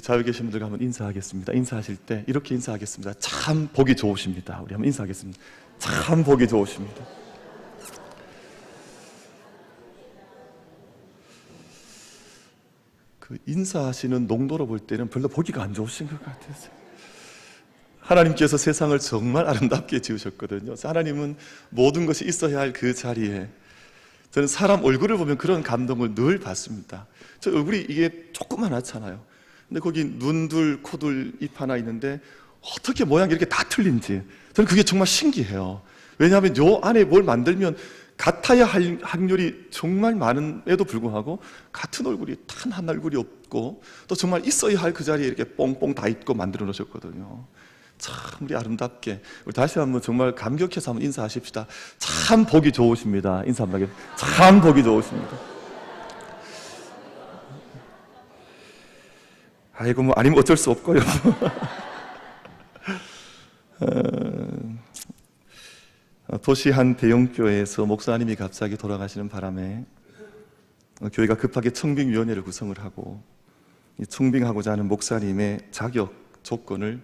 우리 좌우에 계신 분들과 한번 인사하겠습니다. 인사하실 때 이렇게 인사하겠습니다. 참 보기 좋으십니다. 우리 한번 인사하겠습니다. 참 보기 좋으십니다. 그 인사하시는 농도로 볼 때는 별로 보기가 안 좋으신 것 같아요. 하나님께서 세상을 정말 아름답게 지으셨거든요. 하나님은 모든 것이 있어야 할 그 자리에, 저는 사람 얼굴을 보면 그런 감동을 늘 받습니다. 저 얼굴이 이게 조그만하잖아요. 근데 거기 눈둘, 코둘, 입 하나 있는데 어떻게 모양이 이렇게 다 틀린지 저는 그게 정말 신기해요. 왜냐하면 요 안에 뭘 만들면 같아야 할 확률이 정말 많음에도 불구하고 같은 얼굴이 단 한 얼굴이 없고 또 정말 있어야 할 그 자리에 이렇게 뽕뽕 다 있고 만들어 놓으셨거든요. 참 우리 아름답게, 우리 다시 한번 정말 감격해서 한번 인사하십시다. 참 보기 좋으십니다. 인사 한번 하겠습니다. 참 보기 좋으십니다. 아이고 뭐 아니면 어쩔 수 없고요. 도시 한 대형교회에서 목사님이 갑자기 돌아가시는 바람에 교회가 급하게 청빙위원회를 구성을 하고, 이 청빙하고자 하는 목사님의 자격 조건을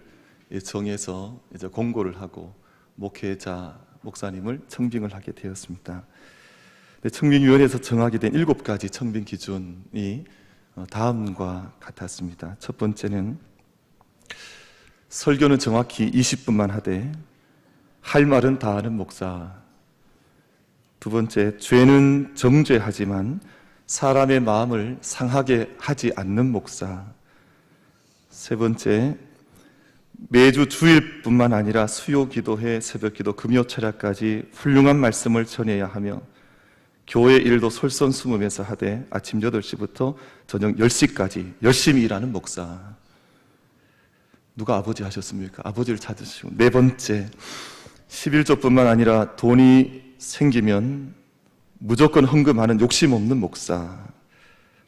정해서 이제 공고를 하고 목회자 목사님을 청빙을 하게 되었습니다. 청빙위원회에서 정하게 된 7가지 청빙 기준이 다음과 같았습니다. 첫 번째는 설교는 정확히 20분만 하되 할 말은 다 하는 목사. 두 번째, 죄는 정죄하지만 사람의 마음을 상하게 하지 않는 목사. 세 번째, 매주 주일뿐만 아니라 수요 기도회, 새벽 기도, 금요 철야까지 훌륭한 말씀을 전해야 하며 교회 일도 솔선수범해서 하되 아침 8시부터 저녁 10시까지 열심히 일하는 목사. 누가 아버지 하셨습니까? 아버지를 찾으시고. 네 번째, 11조뿐만 아니라 돈이 생기면 무조건 헌금하는 욕심 없는 목사.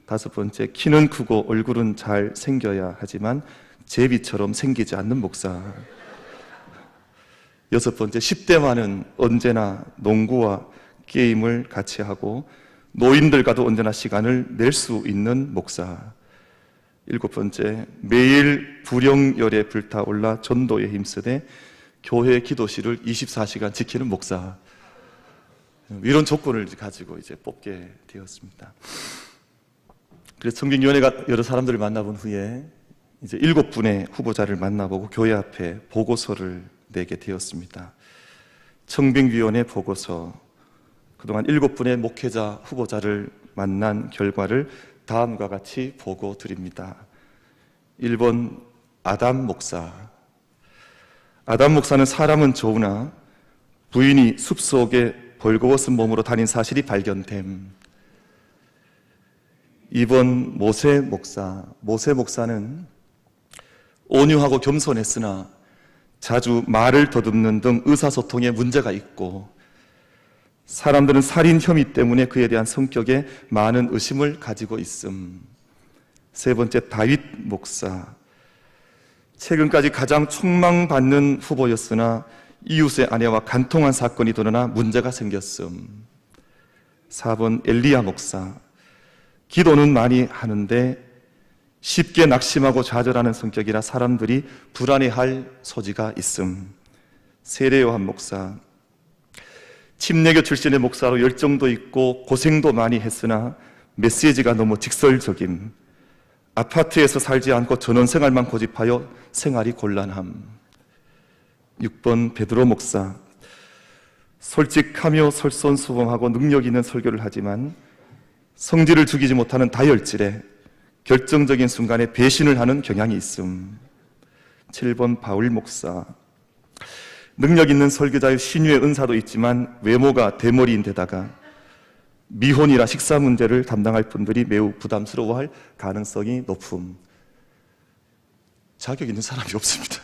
다섯 번째, 키는 크고 얼굴은 잘 생겨야 하지만 제비처럼 생기지 않는 목사. 여섯 번째, 10대와는 언제나 농구와 게임을 같이 하고 노인들과도 언제나 시간을 낼 수 있는 목사. 일곱 번째, 매일 불령열에 불타올라 전도에 힘쓰되 교회 기도실을 24시간 지키는 목사. 이런 조건을 가지고 이제 뽑게 되었습니다. 그래서 청빙위원회가 여러 사람들을 만나본 후에 이제 7분의 후보자를 만나보고 교회 앞에 보고서를 내게 되었습니다. 청빙위원회 보고서. 그동안 7분의 목회자 후보자를 만난 결과를 다음과 같이 보고 드립니다. 1번, 아담 목사. 아담 목사는 사람은 좋으나 부인이 숲속에 벌거벗은 몸으로 다닌 사실이 발견됨. 2번, 모세 목사. 모세 목사는 온유하고 겸손했으나 자주 말을 더듬는 등 의사소통에 문제가 있고 사람들은 살인 혐의 때문에 그에 대한 성격에 많은 의심을 가지고 있음. 세 번째, 다윗 목사. 최근까지 가장 촉망받는 후보였으나 이웃의 아내와 간통한 사건이 드러나 문제가 생겼음. 4번, 엘리야 목사. 기도는 많이 하는데 쉽게 낙심하고 좌절하는 성격이라 사람들이 불안해할 소지가 있음. 세례요한 목사. 침례교 출신의 목사로 열정도 있고 고생도 많이 했으나 메시지가 너무 직설적임. 아파트에서 살지 않고 전원생활만 고집하여 생활이 곤란함. 6번, 베드로 목사. 솔직하며 솔선수범하고 능력 있는 설교를 하지만 성질을 죽이지 못하는 다혈질에 결정적인 순간에 배신을 하는 경향이 있음. 7번, 바울 목사. 능력 있는 설교자의 신유의 은사도 있지만 외모가 대머리인데다가 미혼이라 식사 문제를 담당할 분들이 매우 부담스러워할 가능성이 높음. 자격 있는 사람이 없습니다.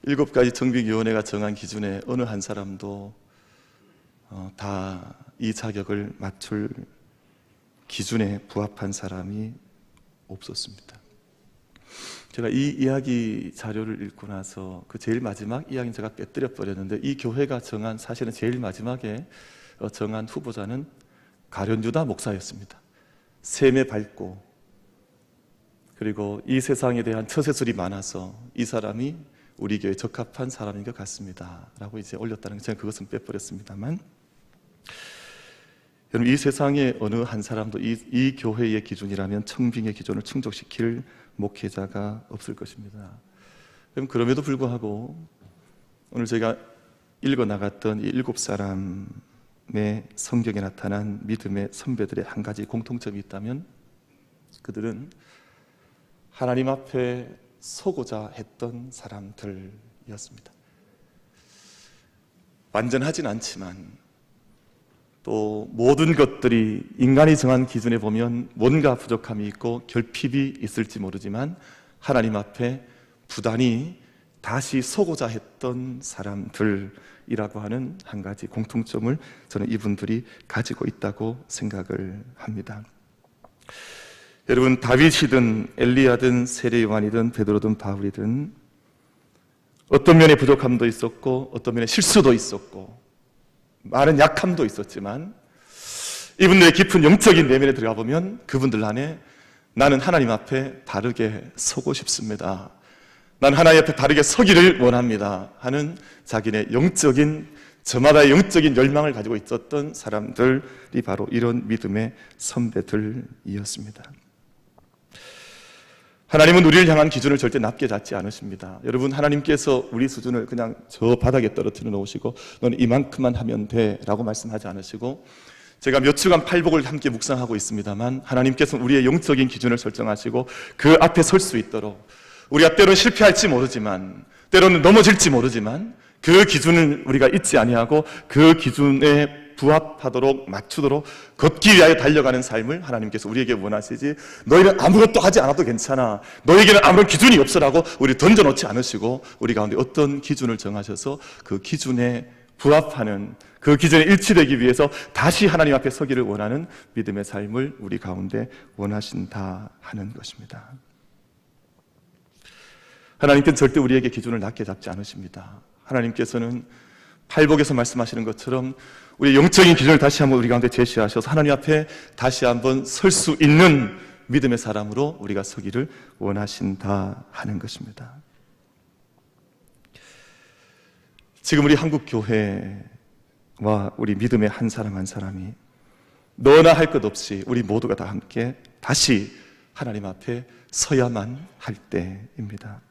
7가지 청빙위원회가 정한 기준에 어느 한 사람도 다 이 자격을 맞출 기준에 부합한 사람이 없었습니다. 제가 이 이야기 자료를 읽고 나서 그 제일 마지막 이야기는 제가 빼뜨려 버렸는데, 이 교회가 정한, 사실은 제일 마지막에 정한 후보자는 가룟유다 목사였습니다. 셈에 밟고 그리고 이 세상에 대한 처세술이 많아서 이 사람이 우리 교회에 적합한 사람인 것 같습니다 라고 이제 올렸다는 거, 제가 그것은 빼버렸습니다만, 여러분 이 세상에 어느 한 사람도 이 교회의 기준이라면 청빙의 기준을 충족시킬 목회자가 없을 것입니다. 그럼에도 불구하고 오늘 제가 읽어나갔던 이 7사람의 성경에 나타난 믿음의 선배들의 한 가지 공통점이 있다면 그들은 하나님 앞에 서고자 했던 사람들이었습니다. 완전하진 않지만 또 모든 것들이 인간이 정한 기준에 보면 뭔가 부족함이 있고 결핍이 있을지 모르지만 하나님 앞에 부단히 다시 서고자 했던 사람들이라고 하는 한 가지 공통점을 저는 이분들이 가지고 있다고 생각을 합니다. 여러분, 다윗이든 엘리야든 세례 요한이든 베드로든 바울이든 어떤 면에 부족함도 있었고 어떤 면에 실수도 있었고 많은 약함도 있었지만 이분들의 깊은 영적인 내면에 들어가 보면 그분들 안에 나는 하나님 앞에 바르게 서고 싶습니다, 난 하나님 앞에 바르게 서기를 원합니다 하는 자기네 영적인, 저마다의 영적인 열망을 가지고 있었던 사람들이 바로 이런 믿음의 선배들이었습니다. 하나님은 우리를 향한 기준을 절대 낮게 잡지 않으십니다. 여러분, 하나님께서 우리 수준을 그냥 저 바닥에 떨어뜨려 놓으시고 너는 이만큼만 하면 돼 라고 말씀하지 않으시고, 제가 몇 주간 팔복을 함께 묵상하고 있습니다만 하나님께서는 우리의 영적인 기준을 설정하시고 그 앞에 설 수 있도록, 우리가 때로는 실패할지 모르지만 때로는 넘어질지 모르지만 그 기준을 우리가 잊지 아니하고 그 기준에 부합하도록 맞추도록 걷기 위하여 달려가는 삶을 하나님께서 우리에게 원하시지, 너희는 아무것도 하지 않아도 괜찮아, 너에게는 아무런 기준이 없어라고 우리 던져놓지 않으시고 우리 가운데 어떤 기준을 정하셔서 그 기준에 부합하는, 그 기준에 일치되기 위해서 다시 하나님 앞에 서기를 원하는 믿음의 삶을 우리 가운데 원하신다 하는 것입니다. 하나님께서는 절대 우리에게 기준을 낮게 잡지 않으십니다. 하나님께서는 팔복에서 말씀하시는 것처럼 우리의 영적인 기준을 다시 한번 우리 가운데 제시하셔서 하나님 앞에 다시 한번 설 수 있는 믿음의 사람으로 우리가 서기를 원하신다 하는 것입니다. 지금 우리 한국 교회와 우리 믿음의 한 사람 한 사람이 너나 할 것 없이 우리 모두가 다 함께 다시 하나님 앞에 서야만 할 때입니다.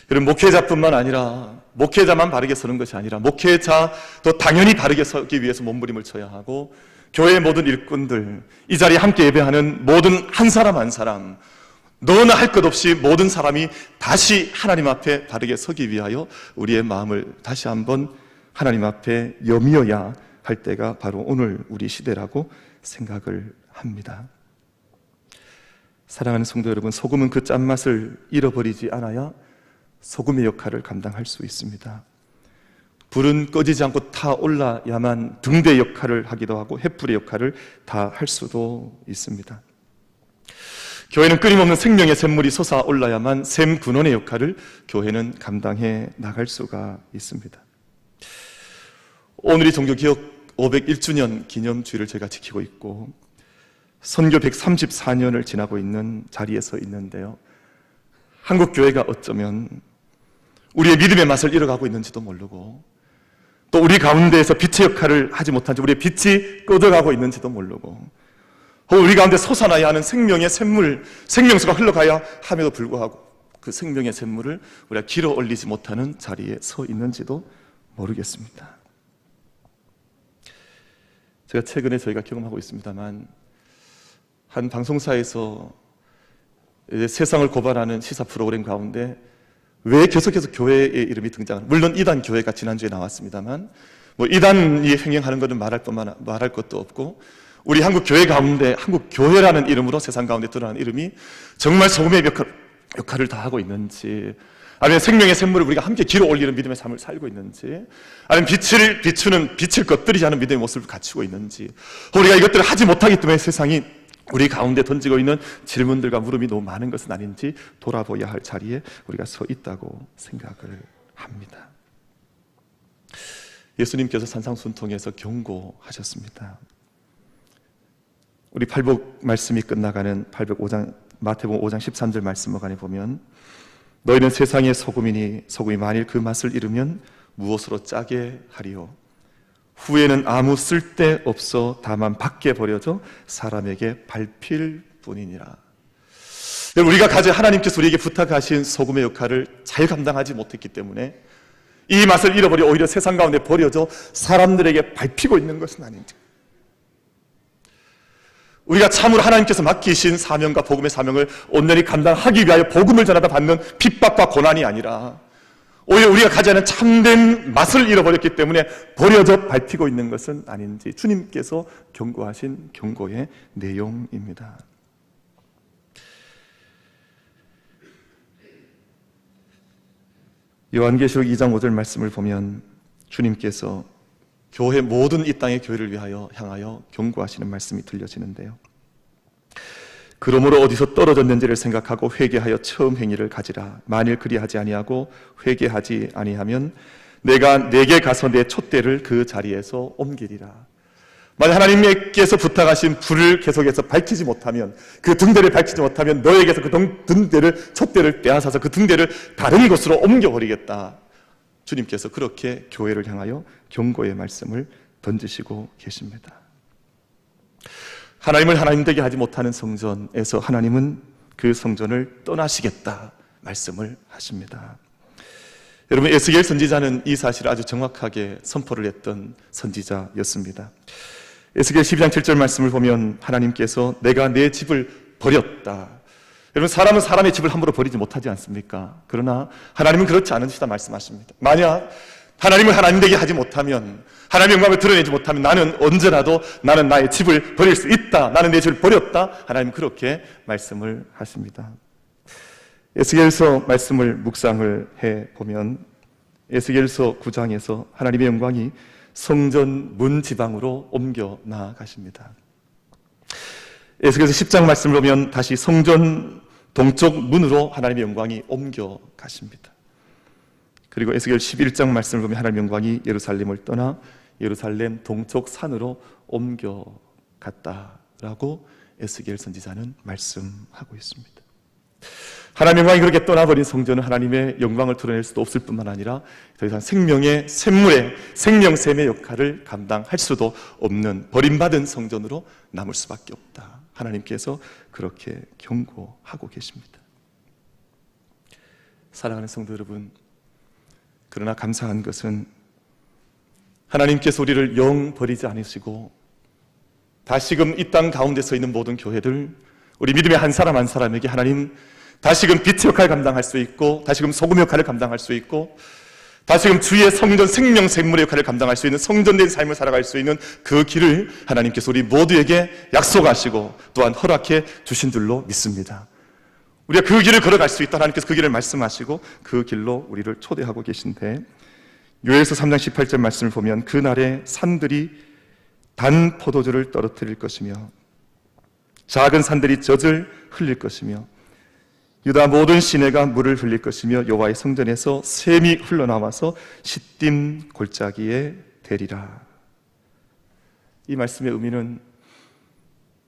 여러분, 목회자뿐만 아니라 목회자만 바르게 서는 것이 아니라 목회자도 당연히 바르게 서기 위해서 몸부림을 쳐야 하고, 교회의 모든 일꾼들, 이 자리에 함께 예배하는 모든 한 사람 한 사람, 너나 할 것 없이 모든 사람이 다시 하나님 앞에 바르게 서기 위하여 우리의 마음을 다시 한번 하나님 앞에 여미어야 할 때가 바로 오늘 우리 시대라고 생각을 합니다. 사랑하는 성도 여러분, 소금은 그 짠맛을 잃어버리지 않아야 소금의 역할을 감당할 수 있습니다. 불은 꺼지지 않고 타올라야만 등대 역할을 하기도 하고 횃불의 역할을 다 할 수도 있습니다. 교회는 끊임없는 생명의 샘물이 솟아올라야만 샘 근원의 역할을 교회는 감당해 나갈 수가 있습니다. 오늘이 종교개혁 501주년 기념주일을 제가 지키고 있고 선교 134년을 지나고 있는 자리에 서 있는데요, 한국 교회가 어쩌면 우리의 믿음의 맛을 잃어가고 있는지도 모르고 또 우리 가운데에서 빛의 역할을 하지 못한 채 우리의 빛이 꺼져가고 있는지도 모르고, 우리 가운데 솟아나야 하는 생명의 샘물, 생명수가 흘러가야 함에도 불구하고 그 생명의 샘물을 우리가 길어 올리지 못하는 자리에 서 있는지도 모르겠습니다. 제가 최근에 저희가 경험하고 있습니다만 한 방송사에서 세상을 고발하는 시사 프로그램 가운데 왜 계속해서 교회의 이름이 등장하는, 물론 이단 교회가 지난주에 나왔습니다만 이단이 횡행하는 것은 말할 것도 없고, 우리 한국 교회 가운데 한국 교회라는 이름으로 세상 가운데 드러나는 이름이 정말 소금의 역할을 다 하고 있는지, 아니면 생명의 샘물을 우리가 함께 길어 올리는 믿음의 삶을 살고 있는지, 아니면 빛을 비추는 빛을 겉들이지 않은 믿음의 모습을 갖추고 있는지, 우리가 이것들을 하지 못하기 때문에 세상이 우리 가운데 던지고 있는 질문들과 물음이 너무 많은 것은 아닌지 돌아보아야 할 자리에 우리가 서 있다고 생각을 합니다. 예수님께서 산상순통에서 경고하셨습니다. 우리 팔복 말씀이 끝나가는 805장 마태복음 5장 13절 말씀을 간에 보면 너희는 세상의 소금이니 소금이 만일 그 맛을 잃으면 무엇으로 짜게 하리요? 후에는 아무 쓸데없어 다만 밖에 버려져 사람에게 밟힐 뿐이니라. 우리가 가진 하나님께서 우리에게 부탁하신 소금의 역할을 잘 감당하지 못했기 때문에 이 맛을 잃어버려 오히려 세상 가운데 버려져 사람들에게 밟히고 있는 것은 아닌지, 우리가 참으로 하나님께서 맡기신 사명과 복음의 사명을 온전히 감당하기 위하여 복음을 전하다 받는 핍박과 고난이 아니라 오히려 우리가 가지는 참된 맛을 잃어버렸기 때문에 버려져 밟히고 있는 것은 아닌지 주님께서 경고하신 경고의 내용입니다. 요한계시록 2장 5절 말씀을 보면 주님께서 교회 모든 이 땅의 교회를 향하여 경고하시는 말씀이 들려지는데요. 그러므로 어디서 떨어졌는지를 생각하고 회개하여 처음 행위를 가지라. 만일 그리하지 아니하고 회개하지 아니하면 내가 내게 가서 내 촛대를 그 자리에서 옮기리라. 만약 하나님께서 부탁하신 불을 계속해서 밝히지 못하면, 그 등대를 밝히지 못하면 너에게서 그 등대를, 촛대를 빼앗아서 그 등대를 다른 곳으로 옮겨버리겠다. 주님께서 그렇게 교회를 향하여 경고의 말씀을 던지시고 계십니다. 하나님을 하나님 되게 하지 못하는 성전에서 하나님은 그 성전을 떠나시겠다 말씀을 하십니다. 여러분, 에스겔 선지자는 이 사실을 아주 정확하게 선포를 했던 선지자였습니다. 에스겔 12장 7절 말씀을 보면 하나님께서 내가 내 집을 버렸다. 여러분, 사람은 사람의 집을 함부로 버리지 못하지 않습니까? 그러나 하나님은 그렇지 않으시다 말씀하십니다. 만약 하나님을 하나님 되게 하지 못하면, 하나님의 영광을 드러내지 못하면 나는 언제라도 나는 나의 집을 버릴 수 있다. 나는 내 집을 버렸다. 하나님은 그렇게 말씀을 하십니다. 에스겔서 말씀을 묵상을 해보면 에스겔서 9장에서 하나님의 영광이 성전 문 지방으로 옮겨 나가십니다. 에스겔서 10장 말씀을 보면 다시 성전 동쪽 문으로 하나님의 영광이 옮겨 가십니다. 그리고 에스겔 11장 말씀을 보면 하나님의 영광이 예루살렘을 떠나 예루살렘 동쪽 산으로 옮겨 갔다라고 에스겔 선지자는 말씀하고 있습니다. 하나님의 영광이 그렇게 떠나버린 성전은 하나님의 영광을 드러낼 수도 없을 뿐만 아니라 더 이상 생명의 샘물의 생명샘의 역할을 감당할 수도 없는 버림받은 성전으로 남을 수밖에 없다. 하나님께서 그렇게 경고하고 계십니다. 사랑하는 성도 여러분, 그러나 감사한 것은 하나님께서 우리를 영 버리지 않으시고 다시금 이 땅 가운데 서 있는 모든 교회들, 우리 믿음의 한 사람 한 사람에게 하나님 다시금 빛의 역할을 감당할 수 있고, 다시금 소금의 역할을 감당할 수 있고, 다시금 주의 성전 생명 샘물의 역할을 감당할 수 있는 성전된 삶을 살아갈 수 있는 그 길을 하나님께서 우리 모두에게 약속하시고 또한 허락해 주신 줄로 믿습니다. 우리가 그 길을 걸어갈 수 있다. 하나님께서 그 길을 말씀하시고 그 길로 우리를 초대하고 계신데, 요엘서 3장 18절 말씀을 보면 그날에 산들이 단 포도주를 떨어뜨릴 것이며 작은 산들이 젖을 흘릴 것이며 유다 모든 시내가 물을 흘릴 것이며 여호와의 성전에서 샘이 흘러나와서 시딤 골짜기에 대리라. 이 말씀의 의미는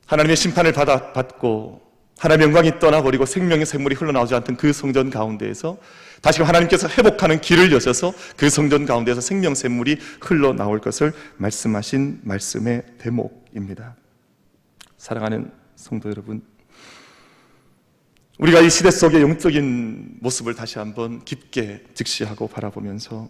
하나님의 심판을 받고 하나님의 영광이 떠나버리고 생명의 샘물이 흘러나오지 않던 그 성전 가운데에서 다시금 하나님께서 회복하는 길을 여셔서 그 성전 가운데에서 생명 샘물이 흘러나올 것을 말씀하신 말씀의 대목입니다. 사랑하는 성도 여러분, 우리가 이 시대 속의 영적인 모습을 다시 한번 깊게 직시하고 바라보면서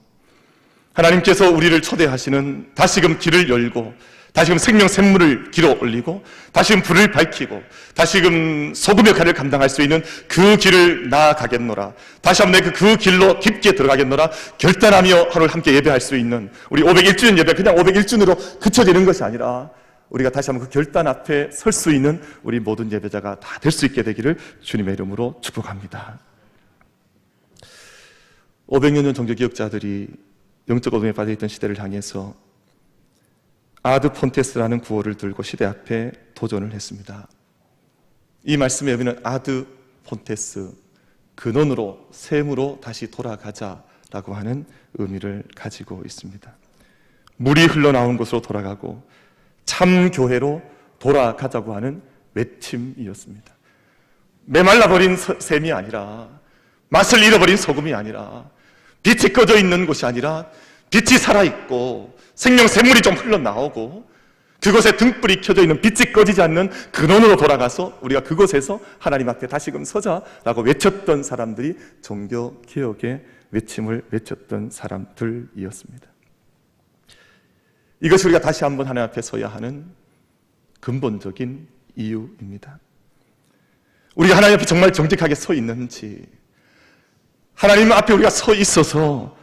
하나님께서 우리를 초대하시는 다시금 길을 열고 다시금 생명 샘물을 길어 올리고 다시금 불을 밝히고 다시금 소금 역할을 감당할 수 있는 그 길을 나아가겠노라. 다시 한번 그 길로 깊게 들어가겠노라. 결단하며 하루를 함께 예배할 수 있는 우리 501주년 예배, 그냥 501주년으로 그쳐지는 것이 아니라 우리가 다시 한번 그 결단 앞에 설 수 있는 우리 모든 예배자가 다 될 수 있게 되기를 주님의 이름으로 축복합니다. 500년 전 종교개혁자들이 영적 어둠에 빠져있던 시대를 향해서 아드 폰테스라는 구호를 들고 시대 앞에 도전을 했습니다. 이 말씀의 의미는 아드 폰테스, 근원으로, 샘으로 다시 돌아가자라고 하는 의미를 가지고 있습니다. 물이 흘러나온 곳으로 돌아가고 참 교회로 돌아가자고 하는 외침이었습니다. 메말라버린 샘이 아니라, 맛을 잃어버린 소금이 아니라, 빛이 꺼져 있는 곳이 아니라 빛이 살아있고 생명샘물이 좀 흘러나오고 그곳에 등불이 켜져 있는 빛이 꺼지지 않는 근원으로 돌아가서 우리가 그곳에서 하나님 앞에 다시금 서자라고 외쳤던 사람들이 종교개혁의 외침을 외쳤던 사람들이었습니다. 이것이 우리가 다시 한번 하나님 앞에 서야 하는 근본적인 이유입니다. 우리가 하나님 앞에 정말 정직하게 서 있는지, 하나님 앞에 우리가 서 있어서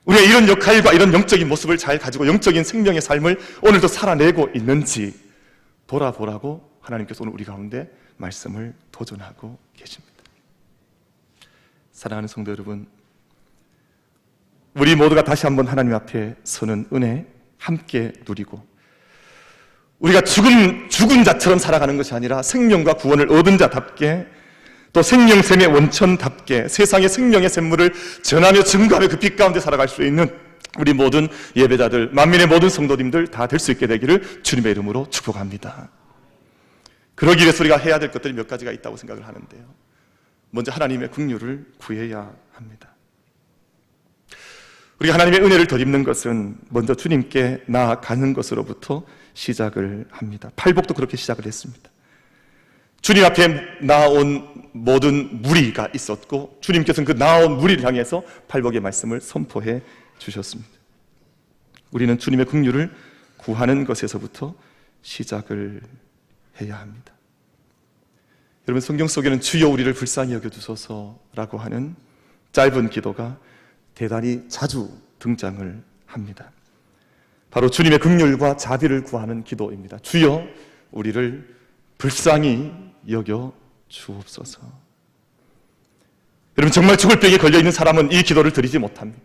우리가 이런 역할과 이런 영적인 모습을 잘 가지고 영적인 생명의 삶을 오늘도 살아내고 있는지 돌아보라고 하나님께서 오늘 우리 가운데 말씀을 도전하고 계십니다. 사랑하는 성도 여러분, 우리 모두가 다시 한번 하나님 앞에 서는 은혜 함께 누리고, 우리가 죽은 자처럼 살아가는 것이 아니라 생명과 구원을 얻은 자답게, 또 생명샘의 원천답게 세상의 생명의 샘물을 전하며 증거하며 그 빛 가운데 살아갈 수 있는 우리 모든 예배자들, 만민의 모든 성도님들 다 될 수 있게 되기를 주님의 이름으로 축복합니다. 그러기 위해서 우리가 해야 될 것들이 몇 가지가 있다고 생각을 하는데요. 먼저 하나님의 긍휼을 구해야 합니다. 우리가 하나님의 은혜를 덧입는 것은 먼저 주님께 나아가는 것으로부터 시작을 합니다. 팔복도 그렇게 시작을 했습니다. 주님 앞에 나온 모든 무리가 있었고 주님께서는 그 나온 무리를 향해서 팔복의 말씀을 선포해 주셨습니다. 우리는 주님의 긍휼을 구하는 것에서부터 시작을 해야 합니다. 여러분, 성경 속에는 주여 우리를 불쌍히 여겨주소서라고 하는 짧은 기도가 대단히 자주 등장을 합니다. 바로 주님의 긍휼과 자비를 구하는 기도입니다. 주여 우리를 불쌍히 여겨 주옵소서. 여러분, 정말 죽을 병에 걸려있는 사람은 이 기도를 드리지 못합니다.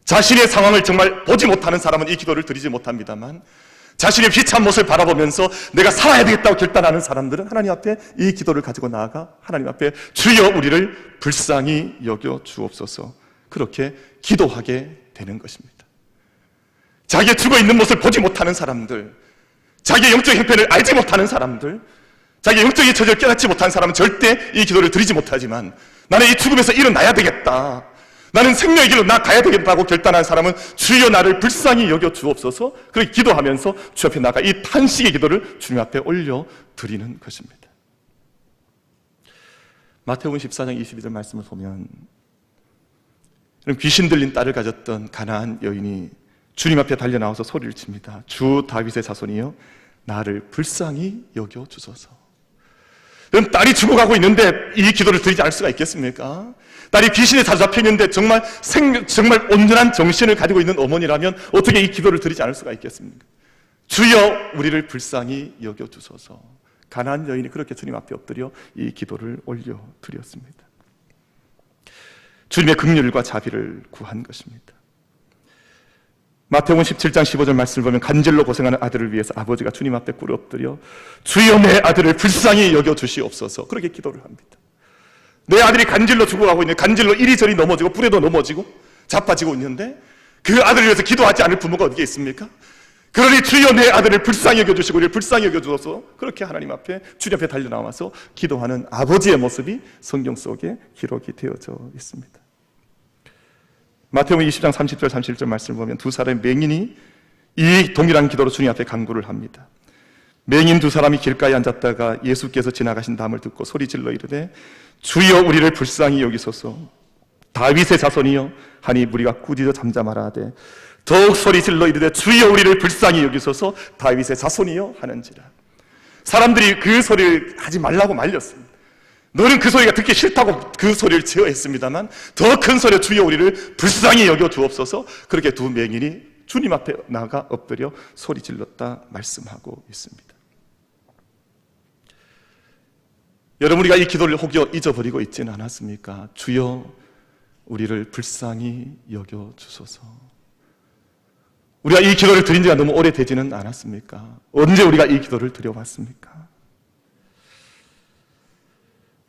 자신의 상황을 정말 보지 못하는 사람은 이 기도를 드리지 못합니다만, 자신의 비참한 모습을 바라보면서 내가 살아야 되겠다고 결단하는 사람들은 하나님 앞에 이 기도를 가지고 나아가 하나님 앞에 주여 우리를 불쌍히 여겨 주옵소서, 그렇게 기도하게 되는 것입니다. 자기의 죽어있는 모습을 보지 못하는 사람들, 자기의 영적 형편을 알지 못하는 사람들, 자기의 영적인 처지를 깨닫지 못한 사람은 절대 이 기도를 드리지 못하지만, 나는 이 죽음에서 일어나야 되겠다, 나는 생명의 길로 나아가야 되겠다고 결단한 사람은 주여 나를 불쌍히 여겨 주옵소서, 그렇게 기도하면서 주 앞에 나가 이 탄식의 기도를 주님 앞에 올려 드리는 것입니다. 마태복음 14장 22절 말씀을 보면 귀신 들린 딸을 가졌던 가나안 여인이 주님 앞에 달려나와서 소리를 칩니다. 주 다윗의 자손이여 나를 불쌍히 여겨 주소서. 그럼 딸이 죽어가고 있는데 이 기도를 드리지 않을 수가 있겠습니까? 딸이 귀신에 사로잡혀 있는데 정말 온전한 정신을 가지고 있는 어머니라면 어떻게 이 기도를 드리지 않을 수가 있겠습니까? 주여 우리를 불쌍히 여겨 주소서. 가나안 여인이 그렇게 주님 앞에 엎드려 이 기도를 올려 드렸습니다. 주님의 긍휼과 자비를 구한 것입니다. 마태복음 17장 15절 말씀을 보면 간질로 고생하는 아들을 위해서 아버지가 주님 앞에 꿇어 엎드려 주여 내 아들을 불쌍히 여겨 주시옵소서, 그렇게 기도를 합니다. 내 아들이 간질로 죽어가고 있는데, 간질로 이리저리 넘어지고 불에도 넘어지고 자빠지고 있는데 그 아들을 위해서 기도하지 않을 부모가 어디에 있습니까? 그러니 주여 내 아들을 불쌍히 여겨주시고 우리를 불쌍히 여겨주소서, 그렇게 하나님 앞에 주님 앞에 달려나와서 기도하는 아버지의 모습이 성경 속에 기록이 되어져 있습니다. 마태복음 20장 30절 31절 말씀을 보면 두 사람의 맹인이 이 동일한 기도로 주님 앞에 간구를 합니다. 맹인 두 사람이 길가에 앉았다가 예수께서 지나가신 담을 듣고 소리질러 이르되 주여 우리를 불쌍히 여기소서, 다윗의 자손이여 하니 무리가 꾸짖어 잠잠하라 하되 더욱 소리질러 이르되 주여 우리를 불쌍히 여기소서, 다윗의 자손이여 하는지라. 사람들이 그 소리를 하지 말라고 말렸습니다. 너는 그 소리가 듣기 싫다고 그 소리를 제어했습니다만 더 큰 소리로 주여 우리를 불쌍히 여겨 주옵소서, 그렇게 두 맹인이 주님 앞에 나가 엎드려 소리 질렀다 말씀하고 있습니다. 여러분, 우리가 이 기도를 혹여 잊어버리고 있지는 않았습니까? 주여 우리를 불쌍히 여겨 주소서. 우리가 이 기도를 드린 지가 너무 오래되지는 않았습니까? 언제 우리가 이 기도를 드려왔습니까?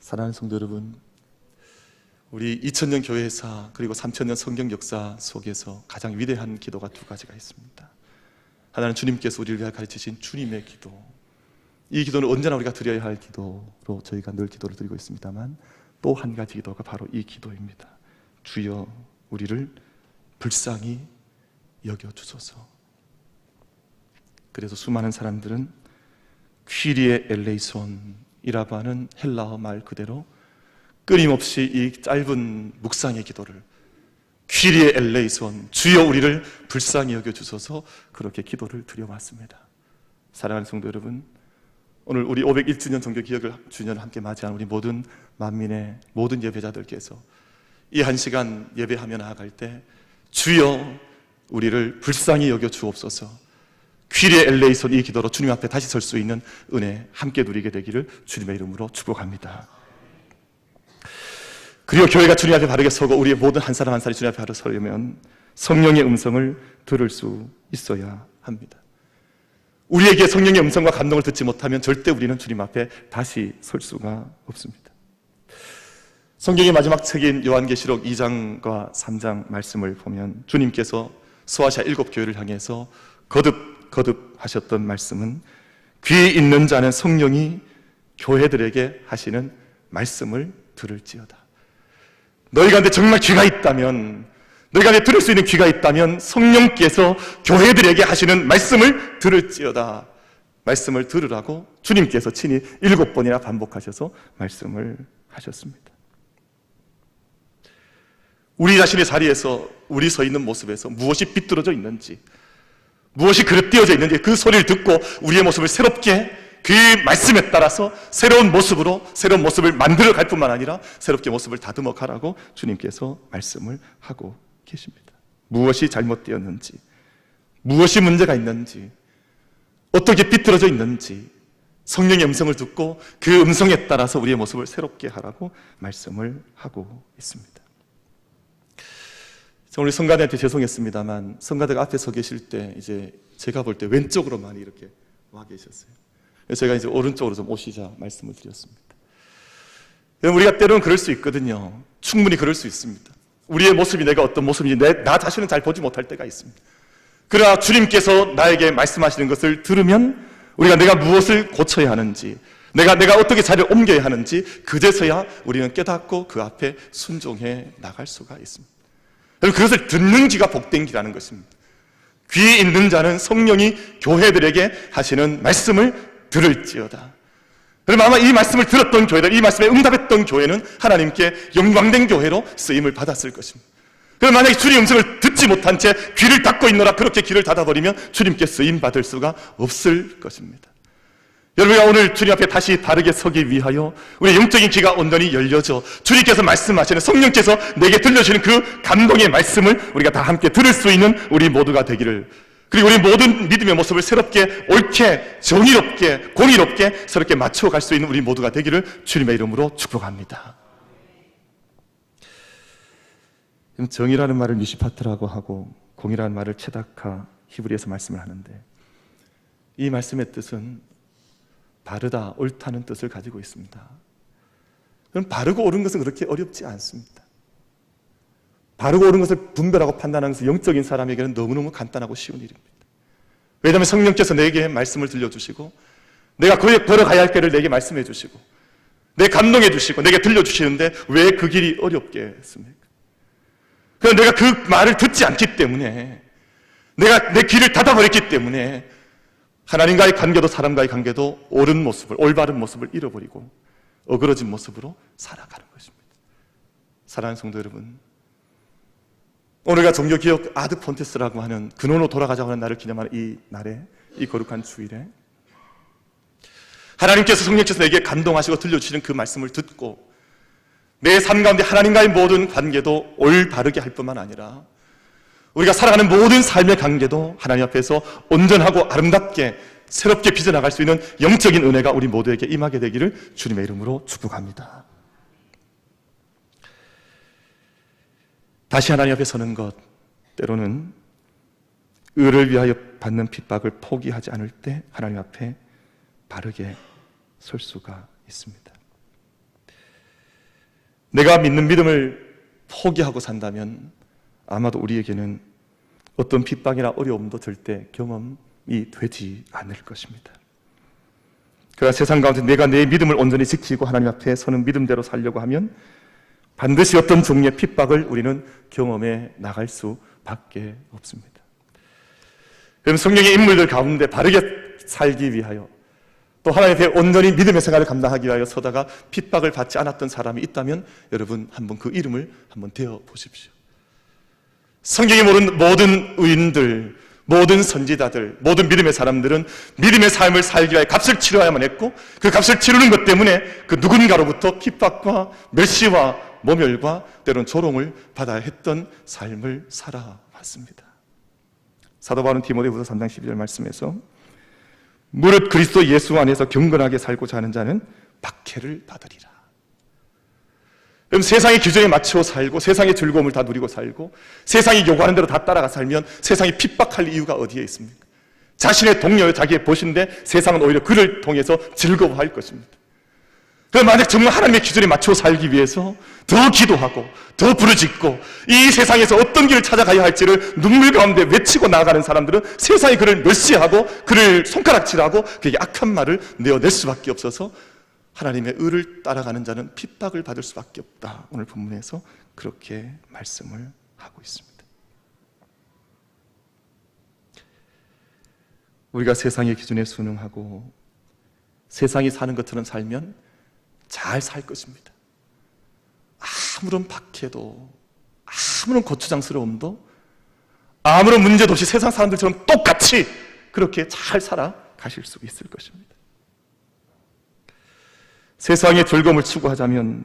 사랑하는 성도 여러분, 우리 2000년 교회사 그리고 3000년 성경 역사 속에서 가장 위대한 기도가 두 가지가 있습니다. 하나는 주님께서 우리를 위하여 가르치신 주님의 기도, 이 기도는 언제나 우리가 드려야 할 기도로 저희가 늘 기도를 드리고 있습니다만, 또 한 가지 기도가 바로 이 기도입니다. 주여 우리를 불쌍히 여겨주소서. 그래서 수많은 사람들은 퀴리에 엘레이손이라고 하는 헬라어 말 그대로 끊임없이 이 짧은 묵상의 기도를, 퀴리에 엘레이손, 주여 우리를 불쌍히 여겨주소서, 그렇게 기도를 드려왔습니다. 사랑하는 성도 여러분, 오늘 우리 501주년 종교기억을 주년을 함께 맞이한 우리 모든 만민의 모든 예배자들께서 이 한 시간 예배하며 나아갈 때 주여 우리를 불쌍히 여겨 주옵소서, 퀴리에 엘레이손 이 기도로 주님 앞에 다시 설 수 있는 은혜 함께 누리게 되기를 주님의 이름으로 축복합니다. 그리고 교회가 주님 앞에 바르게 서고 우리의 모든 한 사람 한 사람이 주님 앞에 바로 서려면 성령의 음성을 들을 수 있어야 합니다. 우리에게 성령의 음성과 감동을 듣지 못하면 절대 우리는 주님 앞에 다시 설 수가 없습니다. 성경의 마지막 책인 요한계시록 2장과 3장 말씀을 보면 주님께서 소아시아 7교회를 향해서 거듭 하셨던 말씀은 귀 있는 자는 성령이 교회들에게 하시는 말씀을 들을지어다. 너희 가운데 정말 귀가 있다면, 너희 가운데 들을 수 있는 귀가 있다면 성령께서 교회들에게 하시는 말씀을 들을지어다. 말씀을 들으라고 주님께서 친히 7번이나 반복하셔서 말씀을 하셨습니다. 우리 자신의 자리에서, 우리 서 있는 모습에서 무엇이 비뚤어져 있는지, 무엇이 그릇되어져 있는지 그 소리를 듣고 우리의 모습을 새롭게 그 말씀에 따라서 새로운 모습을 만들어 갈 뿐만 아니라 새롭게 모습을 다듬어 가라고 주님께서 말씀을 하고 계십니다. 무엇이 잘못되었는지, 무엇이 문제가 있는지, 어떻게 비틀어져 있는지 성령의 음성을 듣고 그 음성에 따라서 우리의 모습을 새롭게 하라고 말씀을 하고 있습니다. 우리 성가대한테 죄송했습니다만, 성가대가 앞에 서 계실 때 이제 제가 볼 때 왼쪽으로 많이 이렇게 와 계셨어요. 제가 이제 오른쪽으로 좀 오시자 말씀을 드렸습니다. 우리가 때로는 그럴 수 있거든요. 충분히 그럴 수 있습니다. 우리의 모습이 내가 어떤 모습인지 나 자신은 잘 보지 못할 때가 있습니다. 그러나 주님께서 나에게 말씀하시는 것을 들으면 우리가 내가 무엇을 고쳐야 하는지, 내가 어떻게 자리를 옮겨야 하는지 그제서야 우리는 깨닫고 그 앞에 순종해 나갈 수가 있습니다. 그것을 듣는 귀가 복된 귀라는 것입니다. 귀 있는 자는 성령이 교회들에게 하시는 말씀을 들을지어다. 그러면 아마 이 말씀을 들었던 교회들, 이 말씀에 응답했던 교회는 하나님께 영광된 교회로 쓰임을 받았을 것입니다. 그럼 만약에 주님 음성을 듣지 못한 채 귀를 닫고 있노라 그렇게 귀를 닫아버리면 주님께 쓰임 받을 수가 없을 것입니다. 여러분과 오늘 주님 앞에 다시 바르게 서기 위하여 우리의 영적인 귀가 온전히 열려져 주님께서 말씀하시는, 성령께서 내게 들려주시는 그 감동의 말씀을 우리가 다 함께 들을 수 있는 우리 모두가 되기를, 그리고 우리 모든 믿음의 모습을 새롭게, 옳게, 정의롭게, 공의롭게 새롭게 맞춰갈 수 있는 우리 모두가 되기를 주님의 이름으로 축복합니다. 정의라는 말을 미시파트라고 하고 공의라는 말을 체다카, 히브리에서 말씀을 하는데, 이 말씀의 뜻은 바르다, 옳다는 뜻을 가지고 있습니다. 그럼 바르고 옳은 것은 그렇게 어렵지 않습니다. 바르고 옳은 것을 분별하고 판단하는 것은 영적인 사람에게는 너무너무 간단하고 쉬운 일입니다. 왜냐하면 성령께서 내게 말씀을 들려주시고 내가 걸어가야 할 길을 내게 말씀해 주시고 내 감동해 주시고 내게 들려주시는데 왜 그 길이 어렵게 했습니까? 그럼 내가 그 말을 듣지 않기 때문에, 내가 내 귀를 닫아버렸기 때문에 하나님과의 관계도 사람과의 관계도 옳은 모습을, 올바른 모습을 잃어버리고 어그러진 모습으로 살아가는 것입니다. 사랑하는 성도 여러분, 오늘가 종교기억 아드폰테스라고 하는 근원으로 돌아가자고 하는 날을 기념하는 이 날에, 이 거룩한 주일에 하나님께서, 성령께서 내게 감동하시고 들려주시는 그 말씀을 듣고 내 삶 가운데 하나님과의 모든 관계도 올바르게 할 뿐만 아니라 우리가 살아가는 모든 삶의 관계도 하나님 앞에서 온전하고 아름답게 새롭게 빚어나갈 수 있는 영적인 은혜가 우리 모두에게 임하게 되기를 주님의 이름으로 축복합니다. 다시 하나님 앞에 서는 것, 때로는 의를 위하여 받는 핍박을 포기하지 않을 때 하나님 앞에 바르게 설 수가 있습니다. 내가 믿는 믿음을 포기하고 산다면 아마도 우리에게는 어떤 핍박이나 어려움도 절대 경험이 되지 않을 것입니다. 그러나 세상 가운데 내가 내 믿음을 온전히 지키고 하나님 앞에 서는 믿음대로 살려고 하면 반드시 어떤 종류의 핍박을 우리는 경험해 나갈 수밖에 없습니다. 그럼 성령의 인물들 가운데 바르게 살기 위하여 또 하나님 앞에 온전히 믿음의 생활을 감당하기 위하여 서다가 핍박을 받지 않았던 사람이 있다면 여러분 한번 그 이름을 한번 대어 보십시오. 성경이 모르는 모든 의인들, 모든 선지자들, 모든 믿음의 사람들은 믿음의 삶을 살기 위해 값을 치러야만 했고 그 값을 치르는 것 때문에 그 누군가로부터 핍박과 멸시와 모멸과 때로는 조롱을 받아야 했던 삶을 살아왔습니다. 사도 바울은 디모데후서 3장 12절 말씀에서 무릇 그리스도 예수 안에서 경건하게 살고자 하는 자는 박해를 받으리라. 그럼 세상의 기준에 맞춰 살고 세상의 즐거움을 다 누리고 살고 세상이 요구하는 대로 다 따라가 살면 세상이 핍박할 이유가 어디에 있습니까? 자신의 동료요 자기의 보신데 세상은 오히려 그를 통해서 즐거워할 것입니다. 그럼 만약 정말 하나님의 기준에 맞춰 살기 위해서 더 기도하고 더 부르짖고 이 세상에서 어떤 길을 찾아가야 할지를 눈물 가운데 외치고 나아가는 사람들은 세상이 그를 멸시하고 그를 손가락질하고 그에게 악한 말을 내어낼 수밖에 없어서 하나님의 의를 따라가는 자는 핍박을 받을 수밖에 없다. 오늘 본문에서 그렇게 말씀을 하고 있습니다. 우리가 세상의 기준에 순응하고 세상이 사는 것처럼 살면 잘 살 것입니다. 아무런 박해도 아무런 고추장스러움도 아무런 문제도 없이 세상 사람들처럼 똑같이 그렇게 잘 살아가실 수 있을 것입니다. 세상의 즐거움을 추구하자면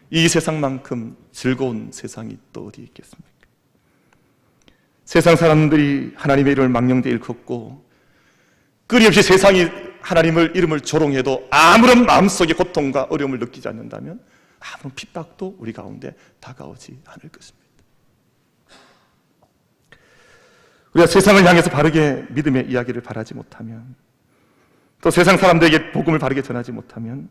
이 세상만큼 즐거운 세상이 또 어디 있겠습니까? 세상 사람들이 하나님의 이름을 망령되이 일컫고 끊임없이 세상이 하나님의 이름을 조롱해도 아무런 마음속에 고통과 어려움을 느끼지 않는다면 아무런 핍박도 우리 가운데 다가오지 않을 것입니다. 우리가 세상을 향해서 바르게 믿음의 이야기를 바라지 못하면 또 세상 사람들에게 복음을 바르게 전하지 못하면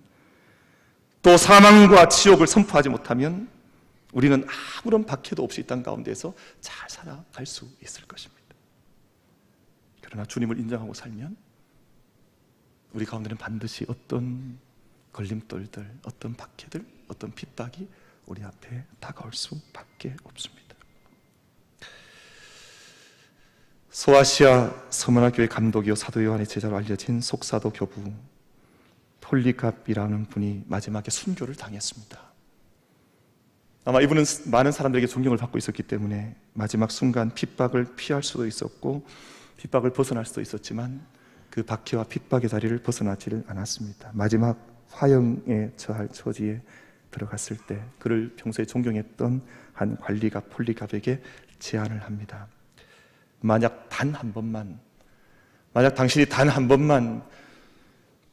또 사망과 지옥을 선포하지 못하면 우리는 아무런 박해도 없이 이 땅 가운데서 잘 살아갈 수 있을 것입니다. 그러나 주님을 인정하고 살면 우리 가운데는 반드시 어떤 걸림돌들, 어떤 박해들, 어떤 핍박이 우리 앞에 다가올 수밖에 없습니다. 소아시아 서문화교회 감독이요 사도 요한의 제자로 알려진 속사도 교부 폴리갑이라는 분이 마지막에 순교를 당했습니다. 아마 이분은 많은 사람들에게 존경을 받고 있었기 때문에 마지막 순간 핍박을 피할 수도 있었고 핍박을 벗어날 수도 있었지만 그 박해와 핍박의 자리를 벗어나지를 않았습니다. 마지막 화형에 처할 처지에 들어갔을 때 그를 평소에 존경했던 한 관리가 폴리갑에게 제안을 합니다. 만약 당신이 단 한 번만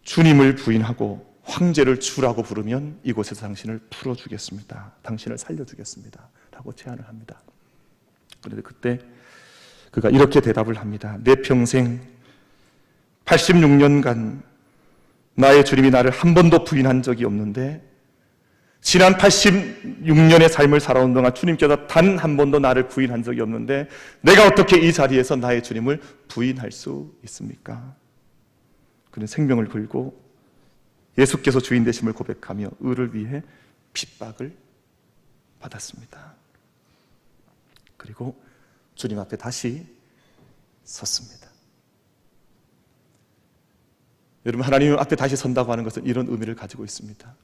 주님을 부인하고 황제를 주라고 부르면 이곳에서 당신을 풀어주겠습니다. 당신을 살려주겠습니다. 라고 제안을 합니다. 그런데 그때 그가 이렇게 대답을 합니다. 내 평생 86년간 나의 주님이 나를 한 번도 부인한 적이 없는데 지난 86년의 삶을 살아온 동안 주님께서 단 한 번도 나를 부인한 적이 없는데 내가 어떻게 이 자리에서 나의 주님을 부인할 수 있습니까? 그는 생명을 걸고 예수께서 주인 되심을 고백하며 의를 위해 핍박을 받았습니다. 그리고 주님 앞에 다시 섰습니다. 여러분, 하나님 앞에 다시 선다고 하는 것은 이런 의미를 가지고 있습니다.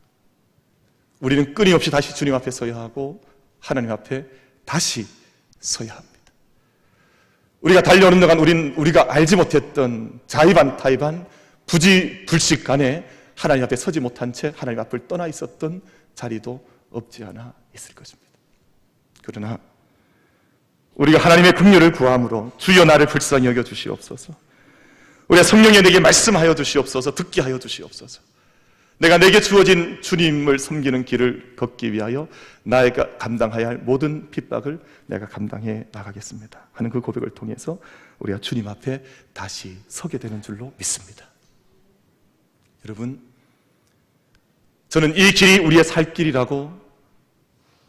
우리는 끊임없이 다시 주님 앞에 서야 하고 하나님 앞에 다시 서야 합니다. 우리가 달려오는 동안 우리가 알지 못했던 자의반 타의반 부지불식 간에 하나님 앞에 서지 못한 채 하나님 앞을 떠나 있었던 자리도 없지 않아 있을 것입니다. 그러나 우리가 하나님의 긍휼을 구함으로 주여 나를 불쌍히 여겨 주시옵소서, 우리가 성령에 내게 말씀하여 주시옵소서, 듣게 하여 주시옵소서, 내가 내게 주어진 주님을 섬기는 길을 걷기 위하여 나가 감당해야 할 모든 핍박을 내가 감당해 나가겠습니다 하는 그 고백을 통해서 우리가 주님 앞에 다시 서게 되는 줄로 믿습니다. 여러분, 저는 이 길이 우리의 살 길이라고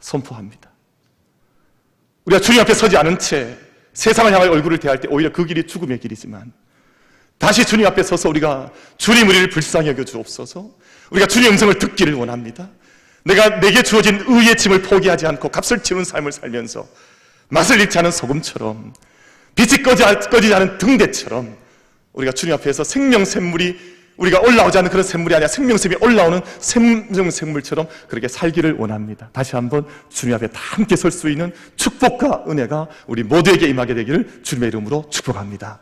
선포합니다. 우리가 주님 앞에 서지 않은 채 세상을 향하여 얼굴을 대할 때 오히려 그 길이 죽음의 길이지만 다시 주님 앞에 서서 우리가 주님 우리를 불쌍히 여겨 주옵소서. 우리가 주님의 음성을 듣기를 원합니다. 내게 주어진 의의 짐을 포기하지 않고 값을 치는 삶을 살면서 맛을 잃지 않은 소금처럼, 빛이 꺼지지 않은 등대처럼 우리가 주님 앞에서 생명샘물이 우리가 올라오지 않는 그런 샘물이 아니라 생명샘이 올라오는 생명샘물처럼 그렇게 살기를 원합니다. 다시 한번 주님 앞에 다 함께 설 수 있는 축복과 은혜가 우리 모두에게 임하게 되기를 주님의 이름으로 축복합니다.